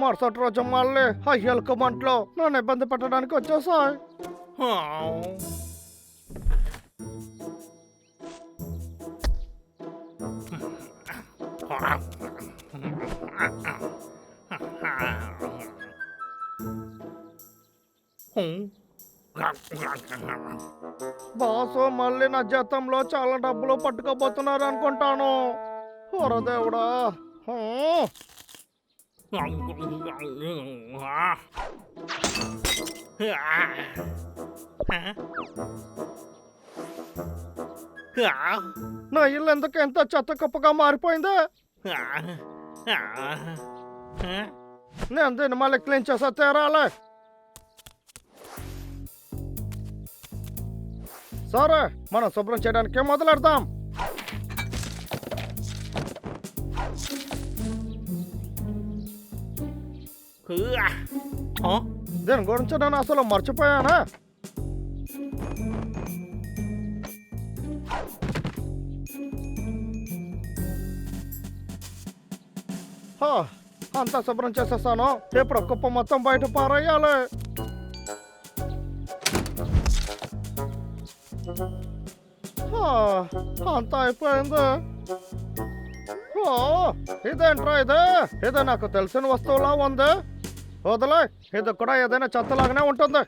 మరుసటి రోజు మళ్ళీ ఆ ఎలుక మంటలో నన్ను ఇబ్బంది పెట్టడానికి వచ్చేసాయి. బాసు మళ్ళీ నా జీతంలో చాలా డబ్బులు పట్టుకోబోతున్నారు అనుకుంటాను. దేవుడా. నా ఇల్లు ఎందుకు ఎంత చెత్త కుప్పగా మారిపోయింది? నేను దీన్ని మళ్ళీ క్లీన్ చేసా తీరాలి. సరే, మనం శుభ్రం చేయడానికి మొదలెడదాం. దీని గురించి నేను అసలు మర్చిపోయానా? అంతా శుభ్రం చేసేస్తాను. ఇప్పుడు కుప్ప మొత్తం బయట పారేయాలి. అంతా అయిపోయింది. ఇదేంట్రా ఇది నాకు తెలిసిన వస్తువులా ఉంది. వదలే, ఇది కూడా ఏదైనా చెత్తలాగానే ఉంటుంది.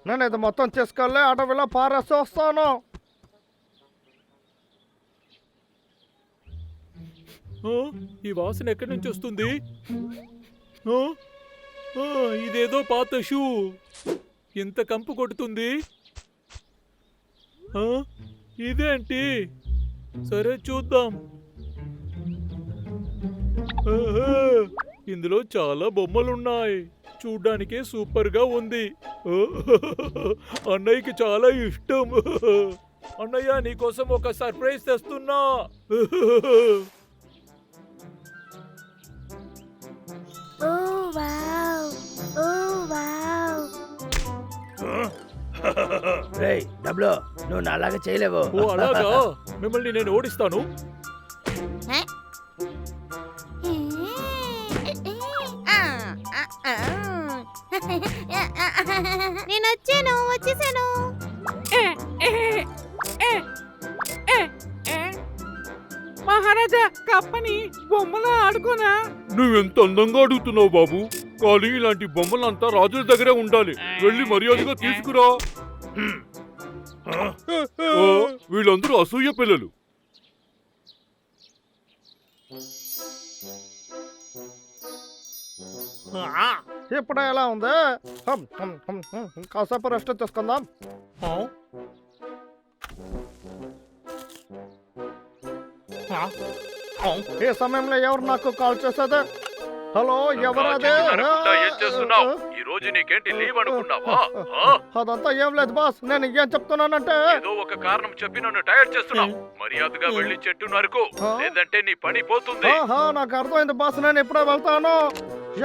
నేను ఇది మొత్తం తీసుకెళ్ళి అడవిలో పారేసి వస్తాను. ఈ వాసన ఎక్కడి నుంచి వస్తుంది? ఇదేదో పాత షూ. ఎంత కంపు కొడుతుంది. ఇదేంటి? సరే చూద్దాం. ఇందులో చాలా బొమ్మలున్నాయి. చూడ్డానికే సూపర్ గా ఉంది. అన్నయ్యకి చాలా ఇష్టం. అన్నయ్య, నీకోసం ఒక సర్ప్రైజ్ తెస్తున్నా. డబ్లు, నువ్వు నాలాగా చేయలేవు. ఓ అలాగా? మిమ్మల్ని నేను ఓడిస్తాను. నేను వచ్చేసాను. మహారాజా, కప్పని బొమ్మలా ఆడుకోనా? నువ్వెంత అందంగా అడుగుతున్నావు బాబు. కానీ ఇలాంటి బొమ్మలంతా రాజుల దగ్గరే ఉండాలి. వెళ్ళి మర్యాదగా తీసుకురా. వీళ్ళందరూ అసూయ పిల్లలు. ఇప్పుడు ఎలా ఉంది? కాసేపు రెస్ట్ తీసుకుందాం. ఈ సమయంలో ఎవరు నాకు కాల్ చేసేది? హలో, ఎవరదే? ఈ రోజు నీకేంటి లీవ్ అనుకున్నావా? అదంతా ఏం లేదు బాస్. నేను ఏం చెప్తున్నానంటే, ఏదో ఒక కారణం చెప్పి నన్ను టైర్ చేస్తున్నావు. మర్యాదగా వెళ్ళి చెట్టు నరుకు, లేదంటే నీ పని పోతుంది. నాకు అర్థమైంది బాస్. నేను ఇప్పుడే వెళ్తాను.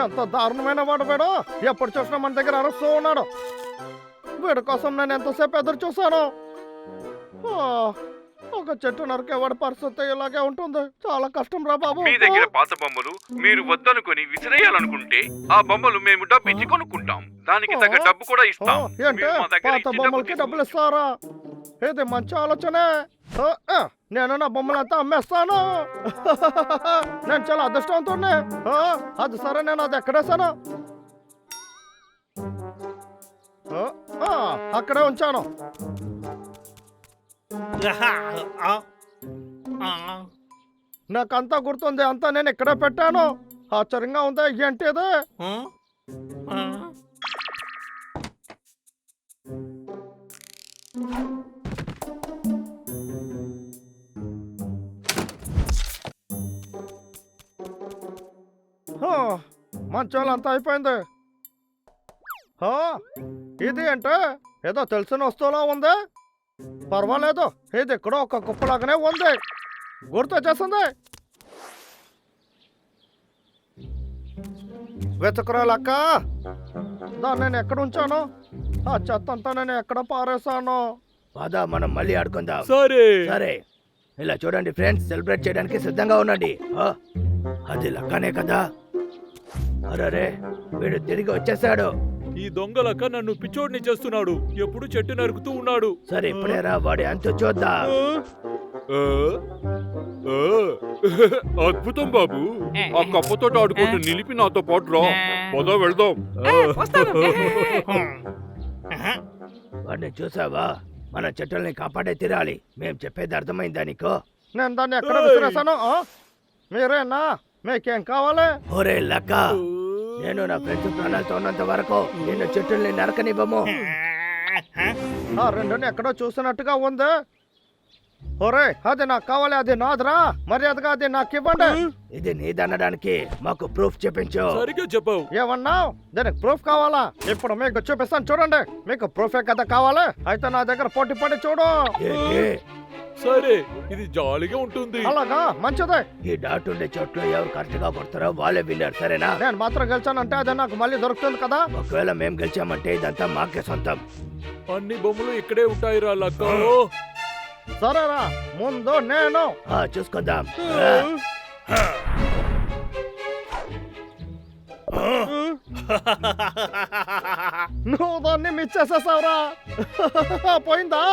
ఎంత దారుణమైన వాడు వీడు. ఎప్పుడు చూసినా మన దగ్గర అరుస్తూ ఉన్నాడు. వీడి కోసం నేను ఎంతసేపు ఎదురు చూసాను. ఒక చెట్టు నరికేవాడి పరిస్థితి ఇలాగే ఉంటుంది. చాలా కష్టం రా బాబు. మీ దగ్గర పాత బొమ్మలు మీరు వద్దనుకొని విసిరేయాలనుకుంటే ఆ బొమ్మలు మేము డబ్బిచ్చి కొనుక్కుంటాం. దానికి తగ్గ డబ్బు కూడా ఇస్తాం. ఏంటి, పాత బొమ్మలకి డబ్బులు ఇస్తారా? ఇది మంచి ఆలోచనే. నేను నా బొమ్మలంతా అమ్మేస్తాను. నేను చాలా అదృష్టవంతుడిని. అది సరే, నేను అది ఎక్కడేసాను? అక్కడే ఉంచాను. నాకంతా గుర్తుంది. అంతా నేను ఇక్కడే పెట్టాను. ఆశ్చర్యంగా ఉందా? ఏంటి ఇది? మంచోళ్ళంతా అయిపోయింది. ఇది అంటే ఏదో తెలిసిన వస్తువులా ఉంది. పర్వాలేదు, ఇది ఇక్కడ ఒక కుప్పలాగానే ఉంది. గుర్తొచ్చేస్తుంది. వెతుకురాలక్క, దాన్ని నేను ఎక్కడ ఉంచాను? ఆ చెత్త అంతా నేను ఎక్కడ పారేసాను? పద మనం మళ్ళీ ఆడుకుందాం. సరే సరే, ఇలా చూడండి ఫ్రెండ్స్, సెలబ్రేట్ చేయడానికి సిద్ధంగా ఉండండి. అది లక్కనే కదా. అరే, వీడు తిరిగి వచ్చేసాడు. ఈ దొంగలక్క నన్ను పిచ్చోడిని చేస్తున్నాడు. ఎప్పుడు చెట్టు నరుకుతూ ఉన్నాడు. సరే, ఇప్పుడేరా వాడి అంతు చూద్దాం. అద్భుతం బాబు. ఆ కప్పతో ఆడుకుంటూ నిలిపి నాతో పాటు రా. పద వెళ్దాం. వస్తాను. వాడిని చూసావా? మన చెట్టుల్ని కాపాడే తీరాలి. మేం చెప్పేది అర్థమైందా నీకు? నేను దాన్ని ఎక్కడ విసిరేసాను? మీరేనా? మీకేం కావాలి? ఒరే లక్క, నేను నా ఫ్రెండ్స్ ప్రాణాలతో ఉన్నంత వరకు నిన్ను చెట్టుల్ని నరకనివ్వము. ఆ రెండుని ఎక్కడో చూసినట్టుగా ఉంది. ఒరే, అది నాకు కావాలి, అది నాదిరా. మర్యాదగా అది నాకు ఇవ్వండి. ఇది నీదనడానికి మాకు ప్రూఫ్ చూపించు. సరిగ్గా చెప్పావు. ఏమన్నావు? దీనికి ప్రూఫ్ కావాలా? ఇప్పుడు మీకు చూపిస్తాను చూడండి. మీకు ప్రూఫే కదా కావాలి? అయితే నా దగ్గర పోటీ పడి చూడు. ఏంటి? సరే, ఇది జాలీగా ఉంటుంది. అలాగా, మంచిదే. ఈ డాట్ ఉండే చోట్ల ఎవరు కరెక్ట్ గా కొడతారో వాళ్ళే విన్నర్, సరేనా? నేను మాత్రం గెలిచానంటే అది నాకు మళ్ళీ దొరుకుతుంది కదా. ఒకవేళ మేం గెలిచామంటే ఇదంతా మాకే సొంతం. అన్ని బొమ్మలు ఇక్కడే ఉంటాయి రా లక్క. సరేరా, ముందు నేను. చూసుకుందాం. నువ్వు దాన్ని మిస్ చేసేసావురా. పోయిందా?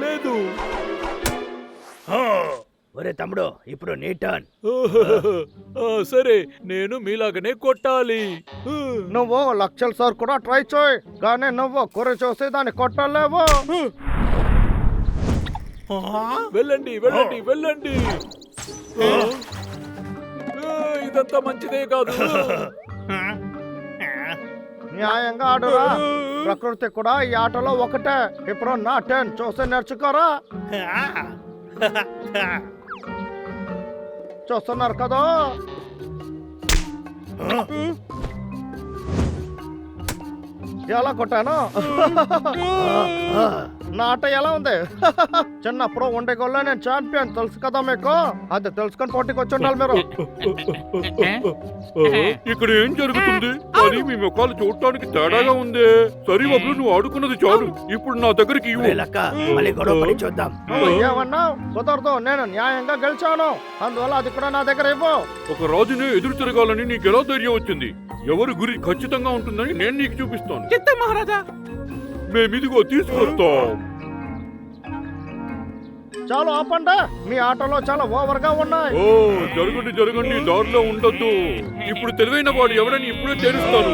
లేదు. ఒరే తమ్ముడు, ఇప్పుడు నీ టర్న్. సరే, నేను మీలాగనే కొట్టాలి. నువ్వు లక్షల సార్ కూడా ట్రై చేయి, కానీ నువ్వు కుర్ర చూసి దాన్ని కొట్టలేవు. వెళ్ళండి వెళ్ళండి వెళ్ళండి. ఇదంతా మంచిదే కాదు. న్యాయంగా ఆడురా. ప్రకృతి కూడా ఈ ఆటలో ఒకటే. ఇప్పుడు నా టర్న్, చూసి నేర్చుకోరా. చూస్తున్నారు కదా? ఎలా కొట్టాను? నా ఆట ఎలా ఉంది? చిన్నప్పుడు ఉండే గోల్లో నేను ఛాంపియన్, తెలుసు కదా మీకు. అది తెలుసుకొని పోటీకి వచ్చి ఉండాలి మీరు. ఇక్కడ ఏం జరుగుతుంది? కానీ మీ ముఖాలు చూడటానికి తేడాగా ఉంది. సరే బాబు, నువ్వు ఆడుకున్నది చాలు. ఇప్పుడు నా దగ్గరికి ఇవ్వు. ఒరే లక్క, మళ్ళీ గొడవ పడి చూద్దాం. ఏమన్నావు? కుదరదు, నేను న్యాయంగా గెలిచాను. అందువల్ల అది కూడా నా దగ్గర ఇవ్వు. ఒక రాజునే ఎదురు తిరగాలని నీకెలా ధైర్యం వచ్చింది? ఎవరి గురి ఖచ్చితంగా ఉంటుందని నేను నీకు చూపిస్తాను. చిత్త మహారాజా. మేమిదిగో తీసుకొస్తాం. చాలా ఆపండి, మీ ఆటలో చాలా ఓవర్ గా ఉన్నాయి. ఓ, జరగండి జరగండి, దారిలో ఉండొద్దు. ఇప్పుడు తెలివైన వాడు ఎవడని ఇప్పుడే తెలుస్తాను.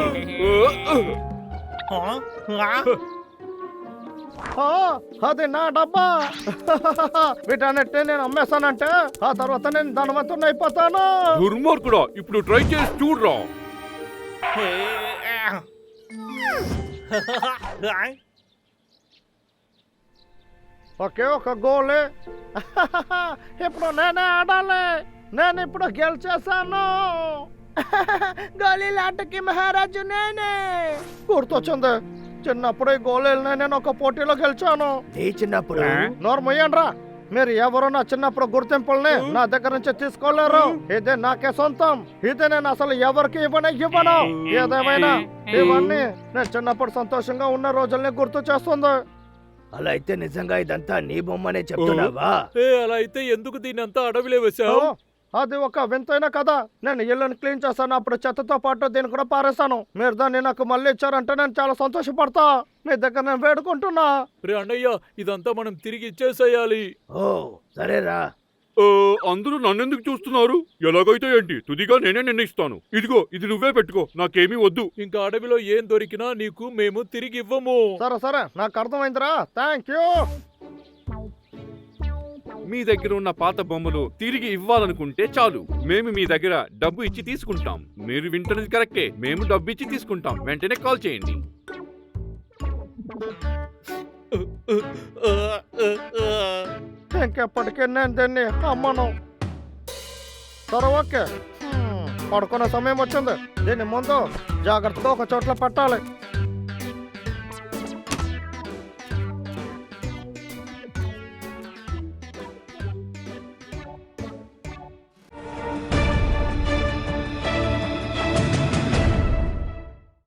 అది నా డబ్బా. వీటన్నిటి నేను అమ్మేస్తానంటే ఆ తర్వాత నేను ధనవంతుని అయిపోతాను. దుర్మార్గుడా, ఇప్పుడు ట్రై చేసి చూడరా. ఒకే ఒక గోలే. ఇప్పుడు నేనే ఆడాలి. నేను ఇప్పుడు గెలిచేసాను. గోళీలాటకి మహారాజు నేనే. గుర్తొచ్చింది, చిన్నప్పుడు ఈ గోళీలనే నేను ఒక పోటీలో గెలిచాను. నీ చిన్నప్పుడు నోర్మయ్యండ్రా. మీరు ఎవరు నా చిన్నప్పుడు గుర్తింపుల్ని నా దగ్గర నుంచి తీసుకోలేరు. ఇదే నాకే సొంతం. ఇది నేను అసలు ఎవరికి ఇవ్వను. ఏదేమైనా ఇవన్నీ నేను చిన్నప్పుడు సంతోషంగా ఉన్న రోజుల్ని గుర్తు చేస్తుంది. అలా అయితే నిజంగా ఇదంతా నీ బొమ్మనే చెప్తున్నావా? అలా అయితే ఎందుకు దీన్ని అంతా అడవిలో వేసావు? అది ఒక వింతైన కదా. నేను ఇల్లుని క్లీన్ చేశాను, అప్పుడు చెత్తతో పాటు దీన్ని కూడా పారేశాను. మీరు దాన్ని నాకు మళ్ళీ ఇచ్చారంటే నేను చాలా సంతోషపడతా. మీ దగ్గర నేను వేడుకుంటున్నా. రే అన్నయ్య, ఇదంతా మనం తిరిగి ఇచ్చేసేయాలి. ఓ సరేరా. అందరూ నన్నెందుకు చూస్తున్నారు? ఎలాగైతే ఏంటి, తుదిగా నేనే నిర్ణయిస్తాను. ఇదిగో, ఇది నువ్వే పెట్టుకో, నాకేమీ వద్దు. ఇంకా అడవిలో ఏం దొరికినా నీకు మేము తిరిగి ఇవ్వము. సరే, నాకు అర్థమైందిరా. Thank you. మీ దగ్గర ఉన్న పాత బొమ్మలు తిరిగి ఇవ్వాలనుకుంటే చాలు, మేము మీ దగ్గర డబ్బు ఇచ్చి తీసుకుంటాం. మీరు వింటున్నది కరెక్టే, మేము డబ్బు ఇచ్చి తీసుకుంటాం. వెంటనే కాల్ చేయండి. ఇంకెప్పటికీ నేను దీన్ని అమ్మను. సరే, ఓకే. పడుకునే సమయం వచ్చింది. దీన్ని ముందు జాగ్రత్తగా ఒక చోట్ల పెట్టాలి.